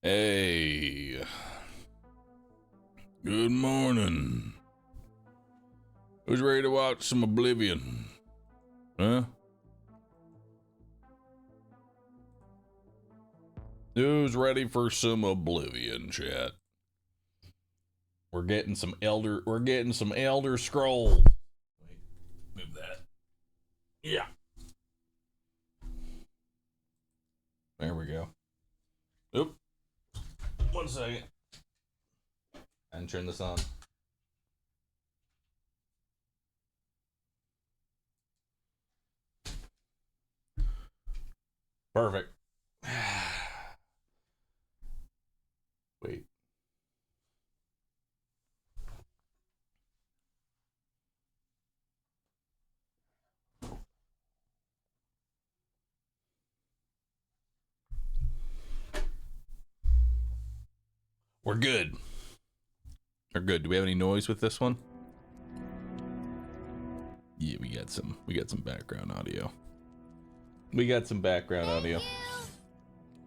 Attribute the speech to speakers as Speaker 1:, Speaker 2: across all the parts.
Speaker 1: Hey, good morning. Who's ready to watch some Oblivion? Huh? Who's ready for some Oblivion, chat? We're getting some Elder Scrolls. Wait, move that. Yeah. There we go. Oop. 1 second. And turn this on. Perfect. Wait. We're good. We're good. Do we have any noise with this one? Yeah, we got some background audio.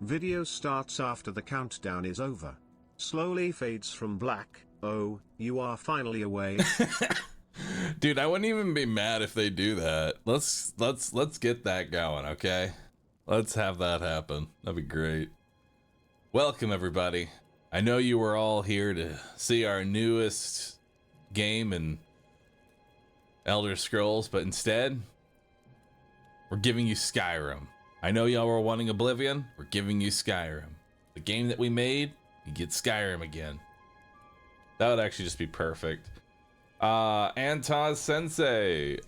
Speaker 2: Video starts after the countdown is over. Slowly fades from black. Oh, you are finally away.
Speaker 1: Dude, I wouldn't even be mad if they do that. Let's get that going, okay? Let's have that happen. That'd be great. Welcome, everybody. I know you were all here to see our newest game in Elder Scrolls, but instead, we're giving you Skyrim. I know y'all were wanting Oblivion. We're giving you Skyrim. The game that we made, you get Skyrim again. That would actually just be perfect. Antaz Sensei,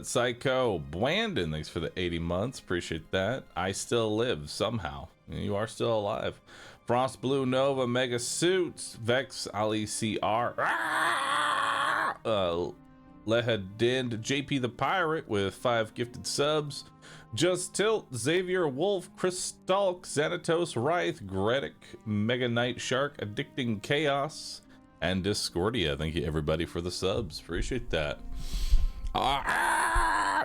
Speaker 1: Psycho, Blandon, thanks for the 80 months. Appreciate that. I still live somehow. You are still alive. Frost Blue Nova, Mega Suits, Vex, Ali CR, Lehadind, JP the Pirate with 5 gifted subs. Just Tilt, Xavier Wolf, Crystalk, Xanatos, Wraith, Gredic, Mega Knight Shark, Addicting Chaos, and Discordia. Thank you everybody for the subs. Appreciate that.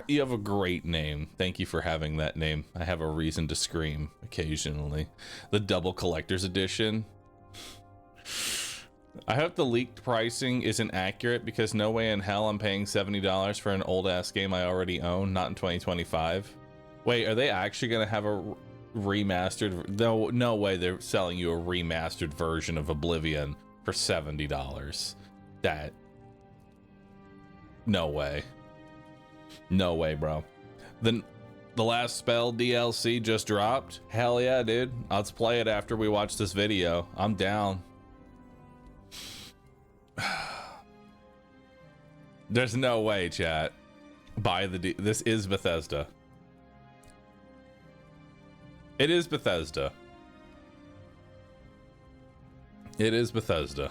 Speaker 1: You have a great name. Thank you for having that name. I have a reason to scream occasionally. The double collector's edition. I hope the leaked pricing isn't accurate, because no way in hell I'm paying $70 for an old ass game I already own, not in 2025. Wait, are they actually gonna have a remastered? No way they're selling you a remastered version of Oblivion for $70. That, no way. No way, bro. Then the Last Spell DLC just dropped. Hell yeah, dude. Let's play it after we watch this video. I'm down. There's no way, chat. Buy the this is Bethesda. It is Bethesda. It is Bethesda.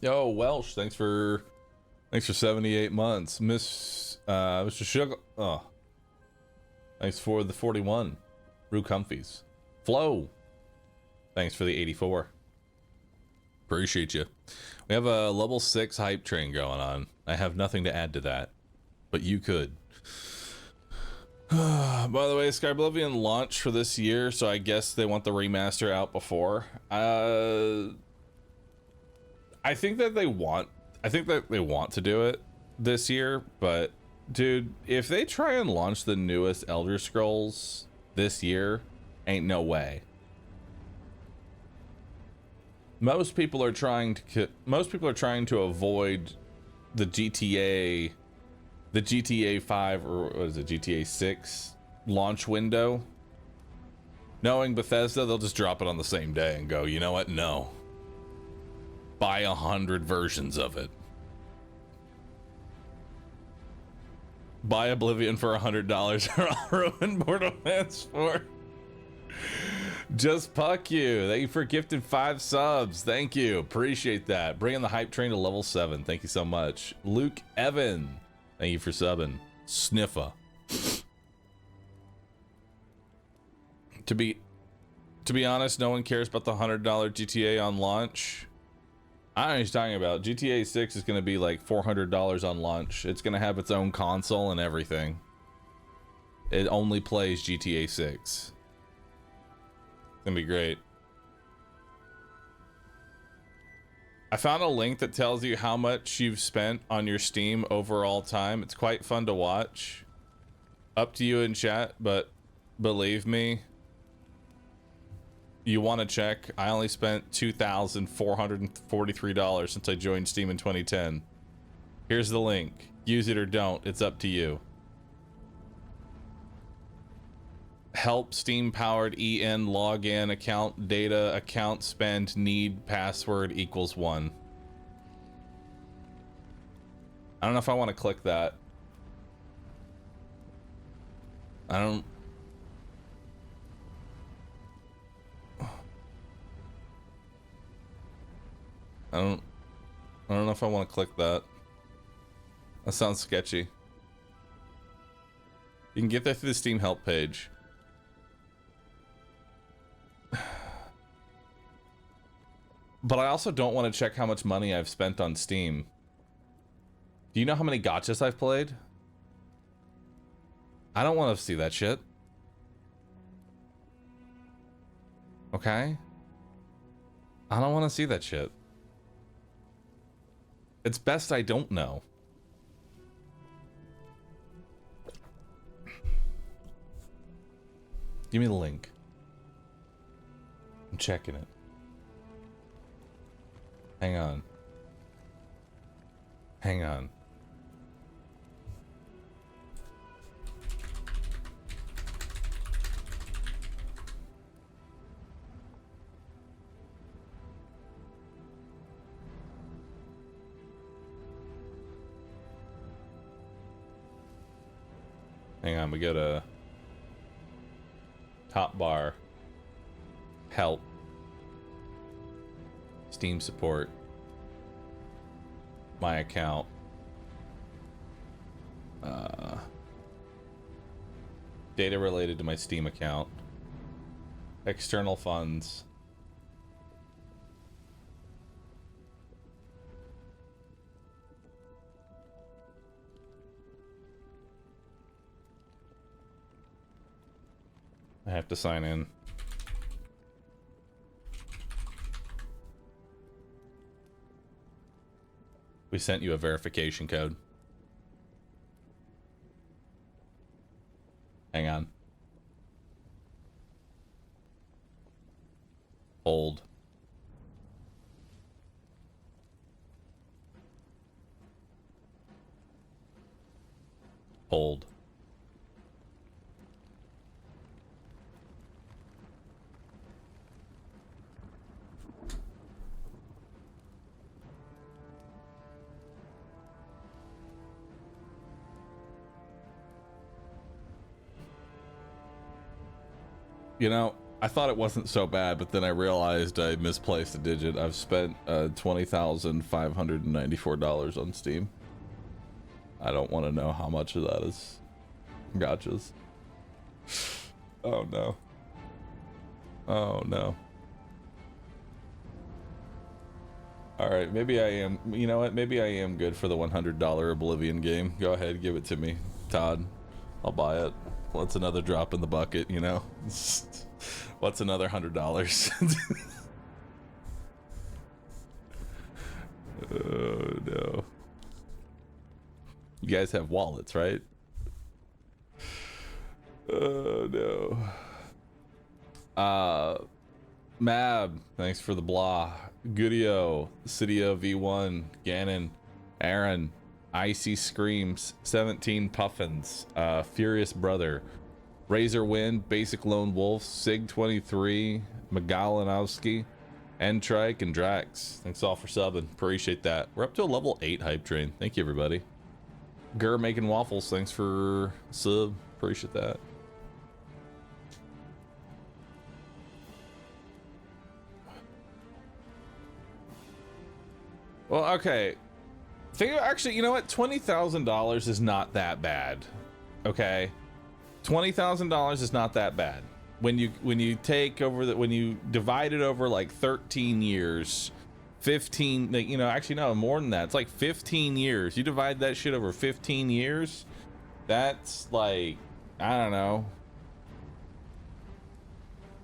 Speaker 1: Yo, Welsh, thanks for 78 months. Mr. Sugar, oh, thanks for the 41. Rue Comfies. Flo, thanks for the 84. Appreciate you. We have a level 6 hype train going on. I have nothing to add to that, but you could. By the way, Skyblivion launched for this year, so I guess they want the remaster out before. I think that they want to do it this year, but dude, if they try and launch the newest Elder Scrolls this year, ain't no way. Most people are trying to avoid the GTA 5 or what is it, GTA 6 launch window. Knowing Bethesda, they'll just drop it on the same day and go, you know what? No. Buy 100 versions of it. Buy Oblivion for $100 or I'll ruin Borderlands 4. Just Puck you. Thank you for gifted 5 subs. Thank you. Appreciate that. Bringing the hype train to level 7. Thank you so much. Luke Evan. Thank you for subbing. Sniffa. To be honest, no one cares about the $100 GTA on launch. I don't know what he's talking about. GTA 6 is going to be like $400 on launch. It's going to have its own console and everything. It only plays GTA 6. It's going to be great. I found a link that tells you how much you've spent on your Steam overall time. It's quite fun to watch. Up to you in chat, but believe me, you want to check. I only spent $2,443 since I joined Steam in 2010. Here's the link. Use it or don't. It's up to you. Help Steam powered EN login account data account spend need password equals 1. I don't know if I want to click that. I don't know if I want to click that. That sounds sketchy. You can get that through the Steam help page. But I also don't want to check how much money I've spent on Steam. Do you know how many gachas I've played? I don't want to see that shit. Okay? I don't want to see that shit. It's best I don't know. Give me the link. I'm checking it. Hang on. Hang on. Hang on, we go to top bar, help, Steam support, my account, data related to my Steam account, external funds, I have to sign in. We sent you a verification code. Hang on. Hold. Hold. You know, I thought it wasn't so bad, but then I realized I misplaced a digit. I've spent $20,594 on Steam. I don't want to know how much of that is gotchas. Oh no. Oh no. Alright, maybe I am, you know what, maybe I am good for the $100 Oblivion game. Go ahead, give it to me, Todd. I'll buy it. What's another drop in the bucket, you know? What's another $100? Oh no. You guys have wallets, right? Oh no. Mab, thanks for the blah. Goodio, Cydia V1, Gannon, Aaron, Icy Screams, 17 Puffins, Furious Brother, Razor Wind, Basic Lone Wolf, Sig23, Magalanowski, Entrike, and Drax. Thanks all for subbing. Appreciate that. We're up to a level 8 hype train. Thank you, everybody. Gur making waffles. Thanks for sub. Appreciate that. Well, okay. Actually, you know what? $20,000 is not that bad. Okay, $20,000 is not that bad. When you take over when you divide it over like 13 years, 15, like, you know, actually no, more than that. It's like 15 years. You divide that shit over 15 years, that's like, I don't know,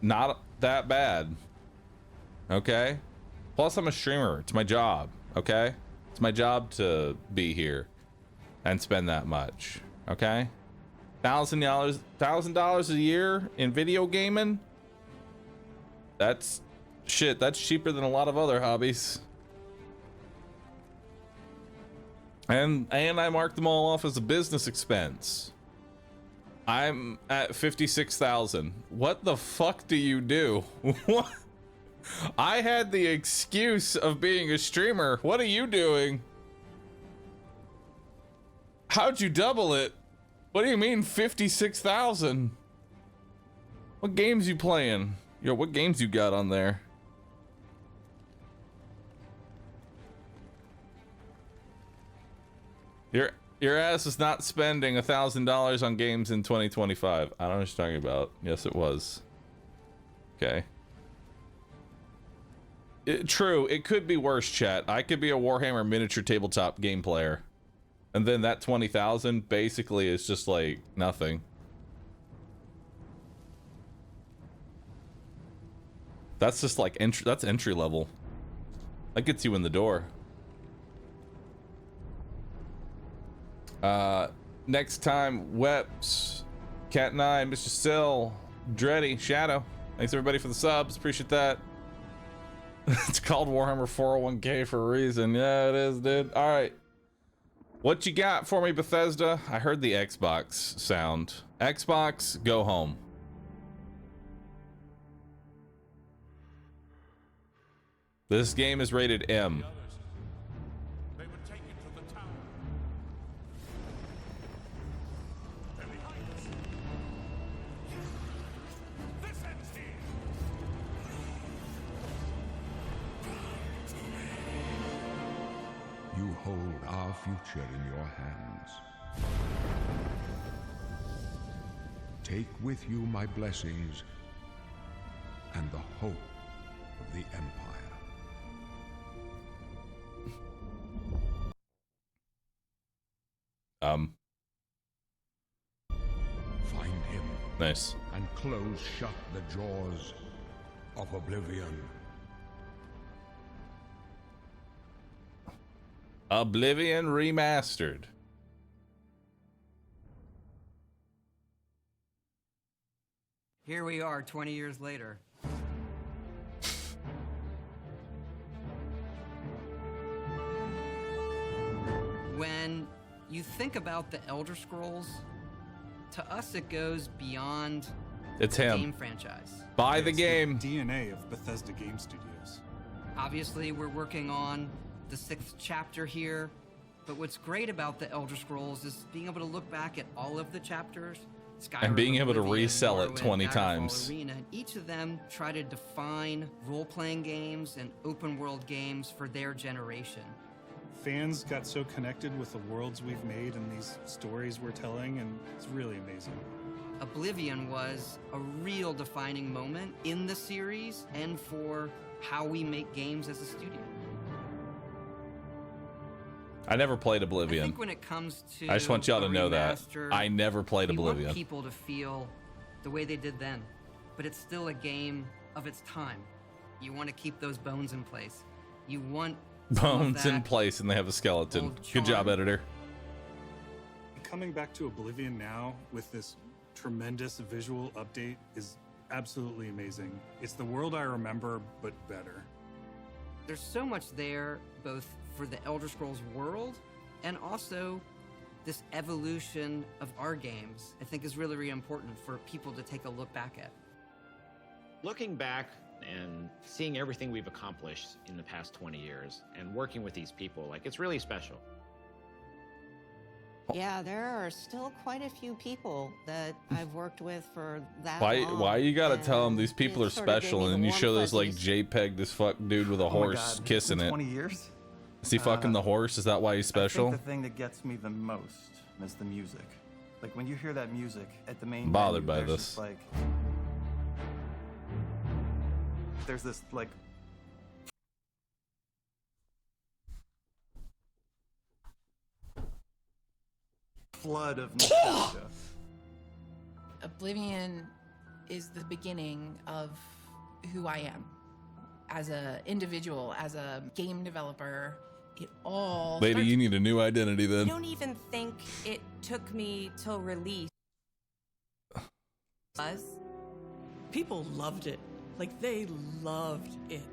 Speaker 1: not that bad. Okay, plus I'm a streamer. It's my job. Okay, it's my job to be here and spend that much. Okay, $1,000 a year in video gaming, that's shit. That's cheaper than a lot of other hobbies. And I marked them all off as a business expense. I'm at 56,000. What the fuck do you do? What? I had the excuse of being a streamer. What are you doing? How'd you double it? What do you mean 56,000? What games you playing? Yo, what games you got on there? Your ass is not spending $1,000 on games in 2025. I don't know what you're talking about. Yes, it was. Okay. True, it could be worse, chat. I could be a Warhammer miniature tabletop game player, and then that 20,000 basically is just like nothing. That's just like entry. That's entry level. That gets you in the door. Next time, Weps, Cat9, Mr. Sill, Dreddy, Shadow. Thanks everybody for the subs. Appreciate that. It's called Warhammer 401k for a reason. Yeah, it is, dude. All right. What you got for me, Bethesda? I heard the Xbox sound. Xbox, go home. This game is rated M.
Speaker 3: You hold our future in your hands. Take with you my blessings and the hope of the Empire. Find him.
Speaker 1: Nice.
Speaker 3: And close shut the jaws of Oblivion.
Speaker 1: Oblivion Remastered.
Speaker 4: Here we are 20 years later. When you think about the Elder Scrolls, to us it goes beyond
Speaker 1: It's
Speaker 4: the
Speaker 1: him.
Speaker 4: game franchise.
Speaker 1: Buy the game.
Speaker 5: The DNA of Bethesda Game Studios.
Speaker 4: Obviously, we're working on the 6th chapter here, but what's great about the Elder Scrolls is being able to look back at all of the chapters, Skyrim,
Speaker 1: And being able to
Speaker 4: Oblivion,
Speaker 1: resell it
Speaker 4: Morrowind,
Speaker 1: 20
Speaker 4: Daggerfall,
Speaker 1: times.
Speaker 4: Arena, and each of them try to define role-playing games and open-world games for their generation.
Speaker 5: Fans got so connected with the worlds we've made and these stories we're telling, and it's really amazing.
Speaker 4: Oblivion was a real defining moment in the series and for how we make games as a studio.
Speaker 1: I never played
Speaker 4: I
Speaker 1: Oblivion.
Speaker 4: think when it comes to
Speaker 1: I just want y'all to
Speaker 4: a
Speaker 1: know that.
Speaker 4: remaster,
Speaker 1: I never played
Speaker 4: you want
Speaker 1: Oblivion.
Speaker 4: people to feel the way they did then, but it's still a game of its time. You want to keep those bones in place. You want some of
Speaker 1: Bones in
Speaker 4: that
Speaker 1: place and they have a skeleton.
Speaker 4: old
Speaker 1: Good job,
Speaker 4: charm.
Speaker 1: editor.
Speaker 5: Coming back to Oblivion now with this tremendous visual update is absolutely amazing. It's the world I remember, but better.
Speaker 4: There's so much there, both for the Elder Scrolls world and also this evolution of our games, I think is really, really important for people to take a look back at.
Speaker 6: Looking back and seeing everything we've accomplished in the past 20 years and working with these people, like, it's really special.
Speaker 7: Yeah, there are still quite a few people that I've worked with for that long.
Speaker 1: Why you gotta tell them
Speaker 7: and
Speaker 1: these people
Speaker 7: it
Speaker 1: are
Speaker 7: sort of gave
Speaker 1: special
Speaker 7: me
Speaker 1: and
Speaker 7: the
Speaker 1: then you
Speaker 7: warm
Speaker 1: show this like
Speaker 7: fuzzies.
Speaker 1: JPEG, this fuck dude with a
Speaker 8: Oh my
Speaker 1: horse
Speaker 8: God,
Speaker 1: kissing
Speaker 8: in
Speaker 1: it.
Speaker 8: 20 years?
Speaker 1: Is he fucking the horse? Is that why he's special?
Speaker 8: I think the thing that gets me the most is the music. Like when you hear that music at the main
Speaker 1: I'm bothered
Speaker 8: menu,
Speaker 1: by
Speaker 8: there's
Speaker 1: this.
Speaker 8: just, like, there's this like flood of nostalgia.
Speaker 9: Oblivion is the beginning of who I am as an individual, as a game developer. It all
Speaker 1: Lady, you need a new identity
Speaker 10: I
Speaker 1: then.
Speaker 10: don't even think it took me till release.
Speaker 11: People loved it. Like, they loved it.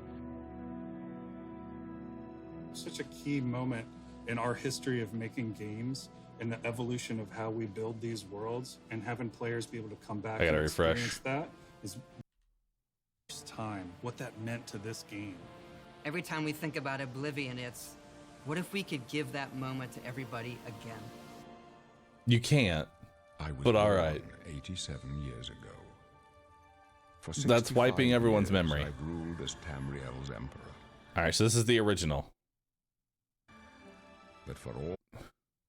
Speaker 5: Such a key moment in our history of making games and the evolution of how we build these worlds, and having players be able to come back
Speaker 1: I gotta
Speaker 5: and
Speaker 1: refresh.
Speaker 5: experience that is first time what that meant to this game.
Speaker 4: Every time we think about Oblivion, it's what if we could give that moment to everybody again?
Speaker 1: You can't.
Speaker 3: I was
Speaker 1: But all
Speaker 3: born
Speaker 1: right.
Speaker 3: 87 years ago. For
Speaker 1: That's
Speaker 3: 65
Speaker 1: wiping everyone's
Speaker 3: years,
Speaker 1: memory.
Speaker 3: I've ruled as Tamriel's emperor.
Speaker 1: All right, so this is the original.
Speaker 3: But for all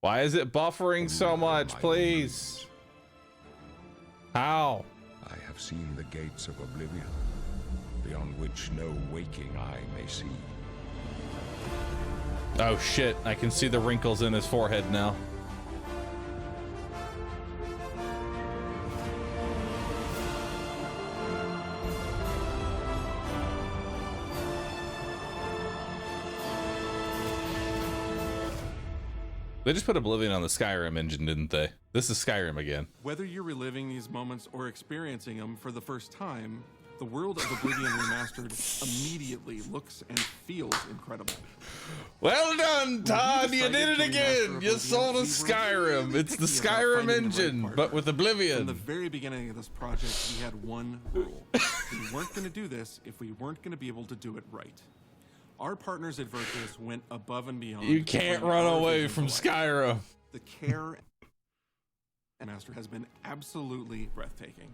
Speaker 1: Why is it buffering so much,
Speaker 3: my
Speaker 1: please?
Speaker 3: enemies,
Speaker 1: How?
Speaker 3: I have seen the gates of Oblivion, beyond which no waking eye may see.
Speaker 1: Oh shit, I can see the wrinkles in his forehead now. They just put Oblivion on the Skyrim engine, didn't they? This is Skyrim again.
Speaker 12: Whether you're reliving these moments or experiencing them for the first time, the world of Oblivion Remastered immediately looks and feels incredible.
Speaker 1: Well done, Todd! You
Speaker 12: decided
Speaker 1: did it
Speaker 12: to
Speaker 1: again!
Speaker 12: remaster
Speaker 1: You
Speaker 12: Oblivion,
Speaker 1: sold
Speaker 12: we
Speaker 1: us
Speaker 12: were
Speaker 1: Skyrim!
Speaker 12: really
Speaker 1: It's the
Speaker 12: picky about
Speaker 1: Skyrim
Speaker 12: finding the right
Speaker 1: engine,
Speaker 12: partner.
Speaker 1: but with
Speaker 12: From the
Speaker 1: Oblivion.
Speaker 12: very beginning of this project, we had one rule. We weren't going to do this if we weren't going to be able to do it right. Our partners at Virtuous went above and beyond.
Speaker 1: You
Speaker 12: to
Speaker 1: can't
Speaker 12: bring
Speaker 1: run
Speaker 12: our
Speaker 1: away
Speaker 12: vision
Speaker 1: from
Speaker 12: to life.
Speaker 1: Skyrim.
Speaker 12: The care and master has been absolutely breathtaking.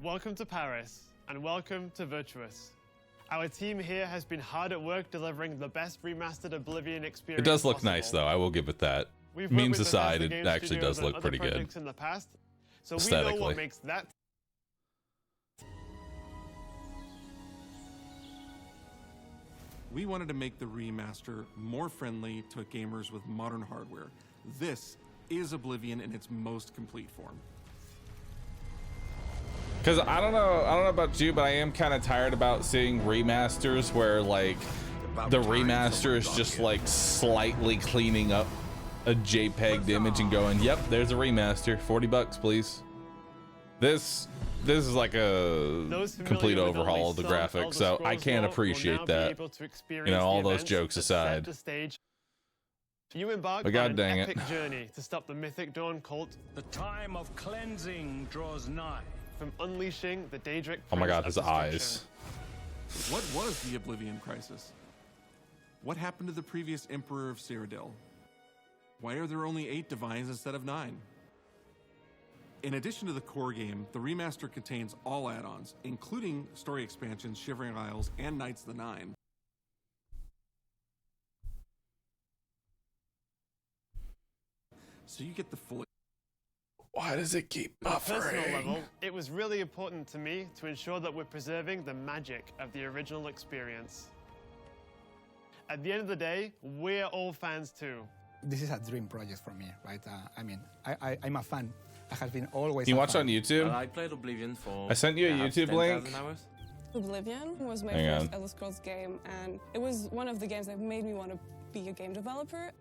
Speaker 13: Welcome to Paris, and welcome to Virtuous. Our team here has been hard at work delivering the best remastered Oblivion experience
Speaker 1: It does look
Speaker 13: possible.
Speaker 1: nice, though. I will give it that.
Speaker 13: We've worked
Speaker 1: Memes
Speaker 13: with
Speaker 1: aside,
Speaker 13: Bethesda
Speaker 1: it
Speaker 13: Game
Speaker 1: actually
Speaker 13: Studios
Speaker 1: does
Speaker 13: and
Speaker 1: look
Speaker 13: other
Speaker 1: pretty good.
Speaker 13: projects in the past, so we know
Speaker 1: Aesthetically.
Speaker 13: what makes that.
Speaker 12: We wanted to make the remaster more friendly to gamers with modern hardware. This is Oblivion in its most complete form.
Speaker 1: Because I don't know about you, but I am kind of tired about seeing remasters where like the remaster is just like slightly cleaning up a JPEG image and going, "Yep, there's a remaster. $40, please." This is like a
Speaker 13: Those familiar
Speaker 1: complete
Speaker 13: with
Speaker 1: overhaul of the
Speaker 13: Elder
Speaker 1: graphics, so I
Speaker 13: Scrolls
Speaker 1: can't
Speaker 13: lore will
Speaker 1: appreciate
Speaker 13: now be
Speaker 1: that.
Speaker 13: able to
Speaker 1: You
Speaker 13: experience
Speaker 1: know, all
Speaker 13: the
Speaker 1: those
Speaker 13: events
Speaker 1: jokes
Speaker 13: that set
Speaker 1: aside.
Speaker 13: the stage. You embark
Speaker 1: But
Speaker 13: on
Speaker 1: God
Speaker 13: an
Speaker 1: dang it.
Speaker 13: epic journey to stop the Mythic Dawn cult.
Speaker 14: The time of cleansing draws nigh.
Speaker 13: From unleashing the Daedric.
Speaker 1: Oh my
Speaker 13: Prince
Speaker 1: God,
Speaker 13: of
Speaker 1: his
Speaker 13: Destruction.
Speaker 1: eyes.
Speaker 12: What was the Oblivion Crisis? What happened to the previous Emperor of Cyrodiil? Why are there only 8 divines instead of 9? In addition to the core game, the remaster contains all add-ons, including story expansions, Shivering Isles, and Knights of the Nine. So you get the full.
Speaker 1: Why does it keep
Speaker 13: On a personal
Speaker 1: buffering?
Speaker 13: level, it was really important to me to ensure that we're preserving the magic of the original experience. At the end of the day, we're all fans too.
Speaker 15: This is a dream project for me, right? I'm a fan. I have been always.
Speaker 1: Can you
Speaker 15: a
Speaker 1: watch
Speaker 15: fan.
Speaker 1: on YouTube?
Speaker 16: I played Oblivion for.
Speaker 1: I sent you a
Speaker 16: perhaps
Speaker 1: YouTube
Speaker 16: 10,000
Speaker 1: link.
Speaker 16: hours.
Speaker 17: Oblivion was my
Speaker 1: Hang
Speaker 17: first
Speaker 1: on.
Speaker 17: Elder Scrolls game, and it was one of the games that made me want to be a game developer.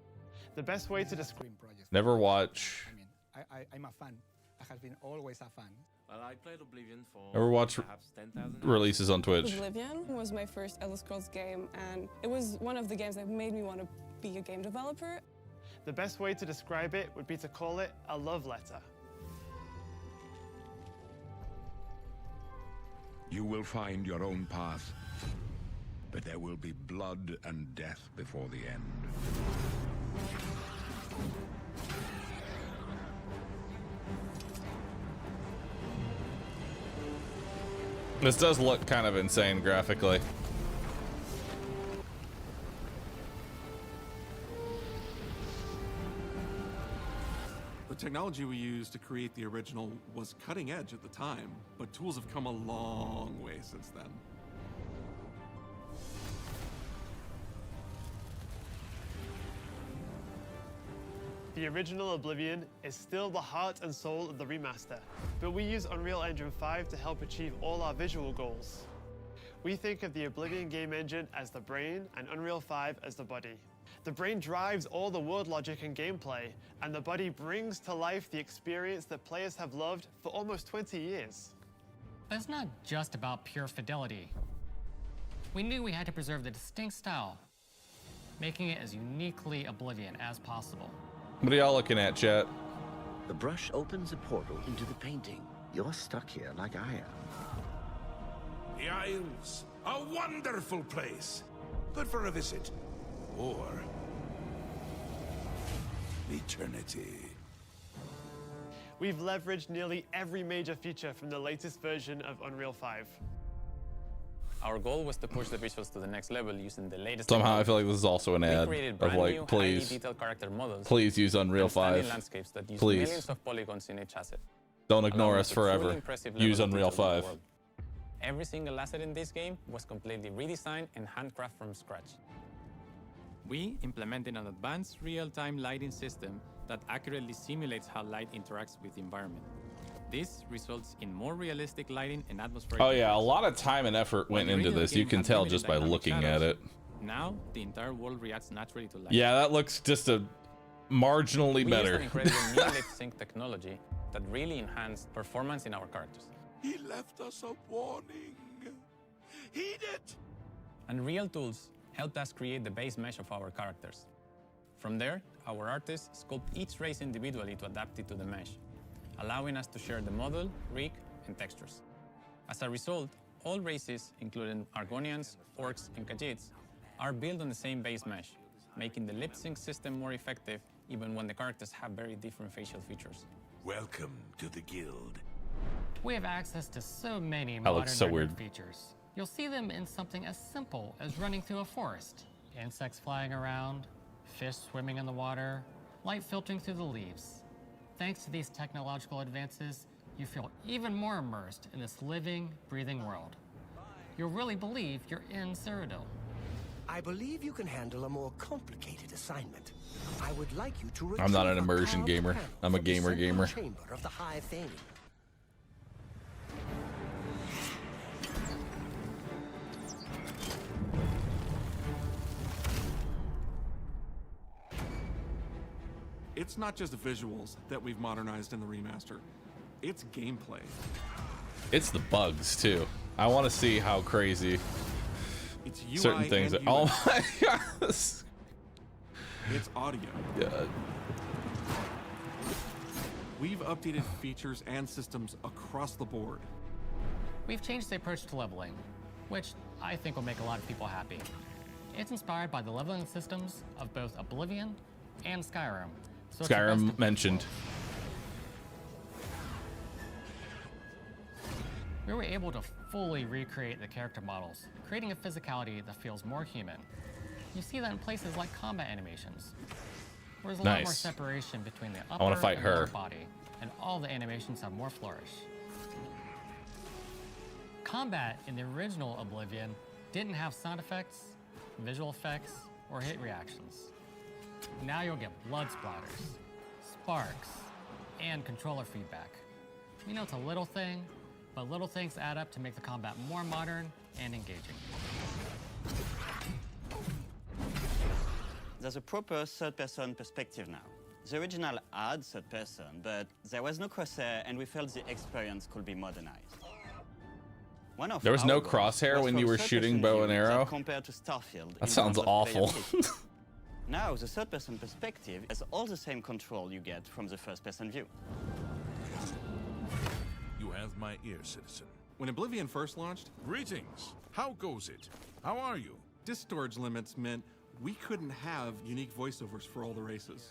Speaker 13: The best way to describe
Speaker 1: Never watch.
Speaker 15: I'm a fan. I have been always a fan.
Speaker 16: Well, I played Oblivion for.
Speaker 1: Never watch
Speaker 16: perhaps 10,000
Speaker 1: releases on Twitch.
Speaker 17: Oblivion was my first Elder Scrolls game, and it was one of the games that made me want to be a game developer.
Speaker 13: The best way to describe it would be to call it a love letter.
Speaker 3: You will find your own path, but there will be blood and death before the end.
Speaker 1: This does look kind of insane graphically.
Speaker 12: The technology we used to create the original was cutting edge at the time, but tools have come a long way since then.
Speaker 13: The original Oblivion is still the heart and soul of the remaster, but we use Unreal Engine 5 to help achieve all our visual goals. We think of the Oblivion game engine as the brain and Unreal 5 as the body. The brain drives all the world logic and gameplay, and the body brings to life the experience that players have loved for almost 20 years.
Speaker 18: But it's not just about pure fidelity. We knew we had to preserve the distinct style, making it as uniquely Oblivion as possible.
Speaker 1: What are y'all looking at, chat?
Speaker 19: The brush opens a portal into the painting. You're stuck here like I am.
Speaker 20: The Isles, a wonderful place. Good for a visit. Or eternity.
Speaker 13: We've leveraged nearly every major feature from the latest version of Unreal 5.
Speaker 21: Our goal was to push the visuals to the next level using the latest.
Speaker 1: Somehow I feel like this is also an ad
Speaker 21: created
Speaker 1: of
Speaker 21: brand
Speaker 1: like,
Speaker 21: new,
Speaker 1: please,
Speaker 21: highly detailed character models
Speaker 1: please use Unreal
Speaker 21: and stunning
Speaker 1: 5.
Speaker 21: landscapes that use
Speaker 1: Please.
Speaker 21: millions of polygons in each asset.
Speaker 1: Don't ignore
Speaker 21: allowing
Speaker 1: us
Speaker 21: a truly
Speaker 1: forever.
Speaker 21: impressive
Speaker 1: Use
Speaker 21: level of
Speaker 1: Unreal
Speaker 21: detail in the
Speaker 1: 5.
Speaker 21: world. Every single asset in this game was completely redesigned and handcrafted from scratch.
Speaker 22: We implemented an advanced real-time lighting system that accurately simulates how light interacts with the environment. This results in more realistic lighting and atmospheric.
Speaker 1: Oh yeah, a lot of time and effort went into this. You can tell just by looking at it.
Speaker 22: Now the entire world reacts naturally to light.
Speaker 1: Yeah, that looks just a marginally better.
Speaker 21: We used an incredible new lip sync technology that really enhanced performance in our characters.
Speaker 20: He left us a warning. Heed it!
Speaker 21: Unreal tools helped us create the base mesh of our characters. From there, our artists sculpt each race individually to adapt it to the mesh, allowing us to share the model, rig, and textures. As a result, all races, including Argonians, Orcs, and Khajiits, are built on the same base mesh, making the lip sync system more effective even when the characters have very different facial features.
Speaker 20: Welcome to the guild.
Speaker 18: We have access to so many
Speaker 1: That
Speaker 18: modern
Speaker 1: looks so
Speaker 18: rendered
Speaker 1: weird.
Speaker 18: features. You'll see them in something as simple as running through a forest, insects flying around, fish swimming in the water, light filtering through the leaves. Thanks to these technological advances, you feel even more immersed in this living, breathing world. You'll really believe you're in Cyrodiil.
Speaker 23: I believe you can handle a more complicated assignment. I would like you to
Speaker 1: I'm not an
Speaker 23: retrieve a
Speaker 1: immersion
Speaker 23: carved
Speaker 1: gamer.
Speaker 23: panel
Speaker 1: I'm a
Speaker 23: from the
Speaker 1: gamer
Speaker 23: central
Speaker 1: gamer.
Speaker 23: chamber of the High Thane.
Speaker 12: It's not just visuals that we've modernized in the remaster. It's gameplay.
Speaker 1: It's the bugs too. I want to see how crazy
Speaker 12: It's UI
Speaker 1: certain things.
Speaker 12: and
Speaker 1: Oh
Speaker 12: UX.
Speaker 1: my gosh.
Speaker 12: It's audio.
Speaker 1: Yeah.
Speaker 12: We've updated features and systems across the board.
Speaker 18: We've changed the approach to leveling, which I think will make a lot of people happy. It's inspired by the leveling systems of both Oblivion and Skyrim. So it's the best of
Speaker 1: Skyrim
Speaker 18: both
Speaker 1: mentioned.
Speaker 18: We were able to fully recreate the character models, creating a physicality that feels more human. You see that in places like combat animations, where there's a lot more
Speaker 1: Nice.
Speaker 18: separation between the
Speaker 1: I
Speaker 18: upper
Speaker 1: wanna fight
Speaker 18: and lower
Speaker 1: her.
Speaker 18: body, and all the animations have more flourish. Combat in the original Oblivion didn't have sound effects, visual effects, or hit reactions. Now you'll get blood splatters, sparks, and controller feedback. You know, it's a little thing, but little things add up to make the combat more modern and engaging.
Speaker 24: There's a proper third-person perspective now. The original had third-person, but there was no crosshair, and we felt the experience could be modernized. One of
Speaker 1: There was no
Speaker 24: our goals
Speaker 1: crosshair
Speaker 24: was
Speaker 1: when
Speaker 24: for
Speaker 1: you were
Speaker 24: third-person
Speaker 1: shooting bow and
Speaker 24: view that
Speaker 1: arrow?
Speaker 24: compared to Starfield in
Speaker 1: That sounds
Speaker 24: terms of
Speaker 1: awful.
Speaker 24: playability. Now, the third-person perspective has all the same control you get from the first-person view.
Speaker 20: You have my ear, citizen.
Speaker 12: When Oblivion first launched,
Speaker 20: Greetings. How goes it? How are you?
Speaker 12: disk storage limits meant we couldn't have unique voiceovers for all the races.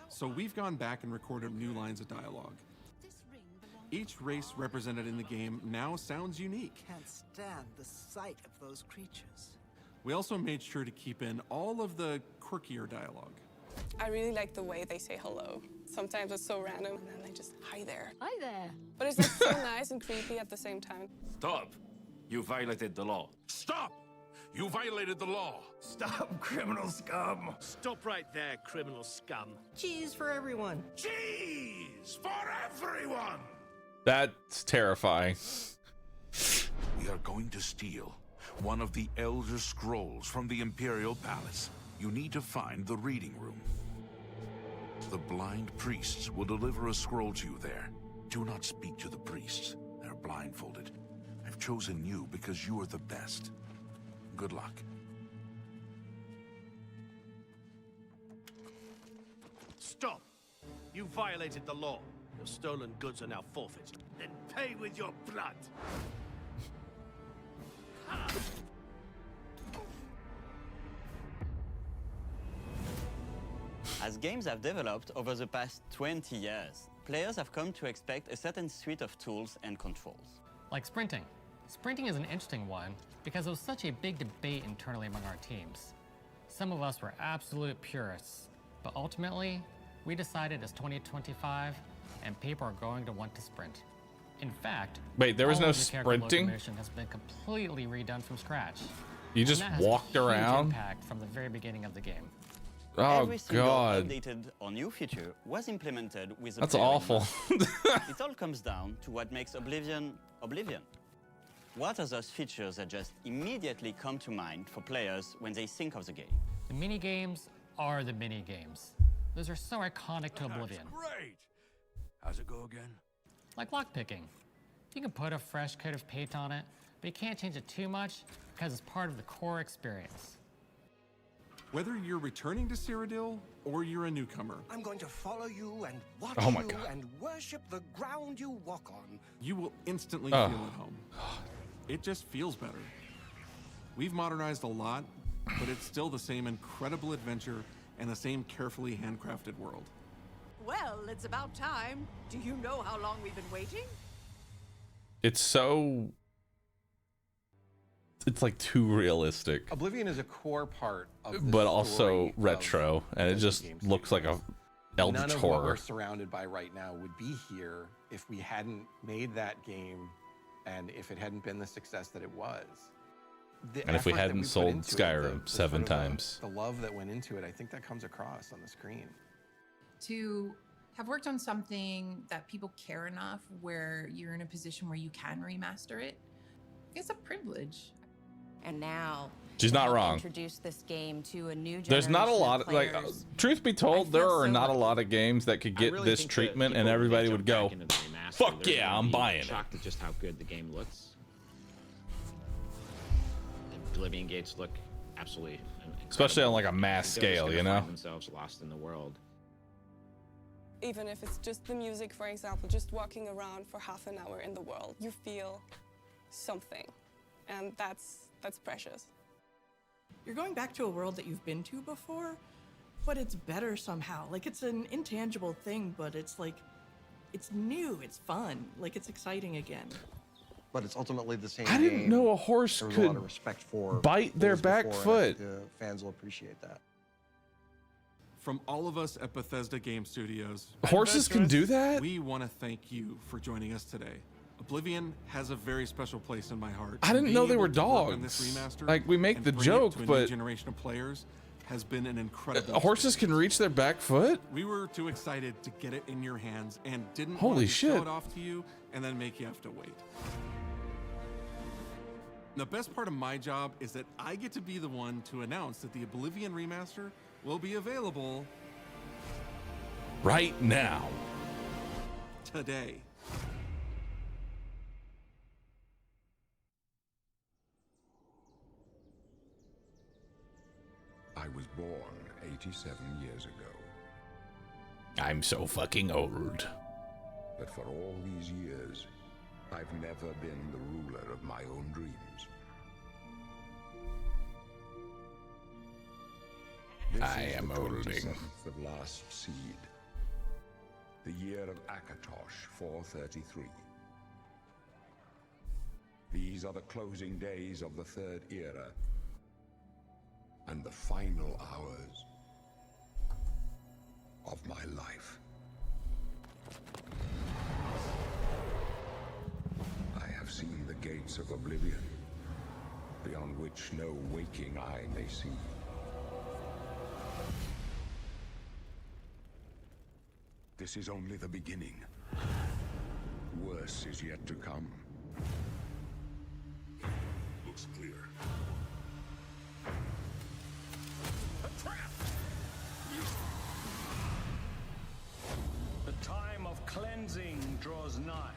Speaker 12: So we've gone back and recorded new lines of dialogue. Each race represented in the game now sounds unique.
Speaker 23: Can't stand the sight of those creatures.
Speaker 12: We also made sure to keep in all of the quirkier dialogue.
Speaker 17: I really like the way they say hello. Sometimes it's so random, and then they just, hi there.
Speaker 25: Hi there.
Speaker 17: But it's like so nice and creepy at the same time.
Speaker 26: Stop! You violated the law.
Speaker 20: Stop! You violated the law.
Speaker 23: Stop, criminal scum!
Speaker 2: Stop right there, criminal scum.
Speaker 23: Cheese for everyone.
Speaker 20: Cheese for everyone!
Speaker 1: That's terrifying.
Speaker 20: We are going to steal one of the Elder Scrolls from the Imperial Palace. You need to find the reading room. The blind priests will deliver a scroll to you there. Do not speak to the priests. They're blindfolded. I've chosen you because you are the best. Good luck.
Speaker 2: Stop! You violated the law. Your stolen goods are now forfeit. Then pay with your blood.
Speaker 24: As games have developed over the past 20 years, players have come to expect a certain suite of tools and controls.
Speaker 18: Like sprinting. Sprinting is an interesting one because it was such a big debate internally among our teams. Some of us were absolute purists, but ultimately, we decided it's 2025 and people are going to want to sprint. In fact,
Speaker 1: wait, there was
Speaker 18: all
Speaker 1: no
Speaker 18: of the character
Speaker 1: sprinting?
Speaker 18: locomotion has been completely redone from scratch.
Speaker 1: You just
Speaker 18: And that has
Speaker 1: walked
Speaker 18: a huge
Speaker 1: around?
Speaker 18: impact from the very beginning of the game.
Speaker 1: Oh,
Speaker 24: Every single
Speaker 1: God.
Speaker 24: updated or new feature was implemented with a
Speaker 1: That's
Speaker 24: player in
Speaker 1: awful.
Speaker 24: mind. It all comes down to what makes Oblivion, Oblivion. What are those features that just immediately come to mind for players when they think of the game?
Speaker 18: The mini games are the mini games. Those are so iconic to Oblivion.
Speaker 2: Great! How's it go again?
Speaker 18: Like lockpicking. You can put a fresh coat of paint on it, but you can't change it too much because it's part of the core experience.
Speaker 12: Whether you're returning to Cyrodiil or you're a newcomer,
Speaker 23: I'm going to follow you and watch
Speaker 1: Oh my
Speaker 23: you
Speaker 1: God.
Speaker 23: and worship the ground you walk on.
Speaker 12: you will instantly
Speaker 1: Oh.
Speaker 12: feel at home. It just feels better. We've modernized a lot, but it's still the same incredible adventure and the same carefully handcrafted world.
Speaker 6: Well, it's about time. Do you know how long we've been waiting?
Speaker 1: It's so... It's like too realistic,
Speaker 7: Oblivion is a core part of the
Speaker 1: but also
Speaker 7: story
Speaker 1: retro,
Speaker 7: of
Speaker 1: and it
Speaker 7: the
Speaker 1: just
Speaker 7: games.
Speaker 1: looks like a
Speaker 7: None
Speaker 1: eldritch
Speaker 7: of what we're
Speaker 1: horror.
Speaker 7: surrounded by right now would be here if we hadn't made that game and if it hadn't been the success that it was. The
Speaker 1: And if we
Speaker 7: effort that
Speaker 1: hadn't
Speaker 7: put
Speaker 1: sold
Speaker 7: into it,
Speaker 1: Skyrim
Speaker 7: the
Speaker 1: 7
Speaker 7: sort of
Speaker 1: times.
Speaker 7: the love that went into it, I think that comes across on the screen.
Speaker 9: To have worked on something that people care enough where you're in a position where you can remaster it, it's a privilege.
Speaker 8: And now
Speaker 1: She's not wrong.
Speaker 8: introduce this game to a new generation
Speaker 1: There's not a
Speaker 8: of
Speaker 1: lot, like,
Speaker 8: players.
Speaker 1: truth be told, there
Speaker 8: feel
Speaker 1: are
Speaker 8: so
Speaker 1: not a
Speaker 8: lucky.
Speaker 1: lot of games that could get
Speaker 25: really
Speaker 1: this
Speaker 25: think that
Speaker 1: treatment
Speaker 25: people,
Speaker 1: and
Speaker 25: when they
Speaker 1: everybody
Speaker 25: jump
Speaker 1: would go,
Speaker 25: back into the remaster,
Speaker 1: fuck
Speaker 25: they're
Speaker 1: yeah,
Speaker 25: gonna
Speaker 1: I'm
Speaker 25: be
Speaker 1: buying it.
Speaker 25: shocked at just how good the game looks. The Oblivion gates look absolutely incredible.
Speaker 1: Especially on, like, a mass
Speaker 25: They're just
Speaker 1: scale,
Speaker 25: gonna
Speaker 1: you know?
Speaker 25: find themselves lost in the world.
Speaker 17: Even if it's just the music, for example, just walking around for half an hour in the world, you feel something, and that's precious.
Speaker 11: You're going back to a world that you've been to before, but it's better somehow. Like, it's an intangible thing, but it's like, it's new, it's fun, like it's exciting again.
Speaker 26: But it's ultimately the same
Speaker 1: I didn't
Speaker 26: game.
Speaker 1: know a horse
Speaker 26: There's a
Speaker 1: could
Speaker 26: lot of respect for
Speaker 1: bite their
Speaker 26: those
Speaker 1: back
Speaker 26: before, and I
Speaker 1: foot.
Speaker 26: think the fans will appreciate that.
Speaker 12: From all of us at Bethesda Game Studios,
Speaker 1: Horses can do that?
Speaker 12: We want to thank you for joining us today. Oblivion has a very special place in my heart.
Speaker 1: I didn't
Speaker 12: Being
Speaker 1: know they
Speaker 12: able
Speaker 1: were
Speaker 12: to work on this
Speaker 1: dogs.
Speaker 12: remaster
Speaker 1: Like, we make
Speaker 12: and
Speaker 1: the
Speaker 12: bring it
Speaker 1: joke,
Speaker 12: to a new
Speaker 1: but
Speaker 12: generation of players has been an incredible.
Speaker 1: horses can reach their back foot?
Speaker 12: We were too excited to get it in your hands and didn't
Speaker 1: Holy
Speaker 12: want to show
Speaker 1: shit.
Speaker 12: it off to you and then make you have to wait. The best part of my job is that I get to be the one to announce that the Oblivion remaster will be available
Speaker 1: Right now.
Speaker 12: today.
Speaker 3: I was born 87 years ago.
Speaker 1: I'm so fucking old.
Speaker 3: But for all these years, I've never been the ruler of my own dreams. This
Speaker 1: I
Speaker 3: is
Speaker 1: am
Speaker 3: the
Speaker 1: olding.
Speaker 3: 27th of last seed. The year of Akatosh 433. These are the closing days of the Third Era and the final hours of my life. I have seen the gates of Oblivion, beyond which no waking eye may see. This is only the beginning. Worse is yet to come.
Speaker 20: Looks clear.
Speaker 4: A trap! The time of cleansing draws nigh.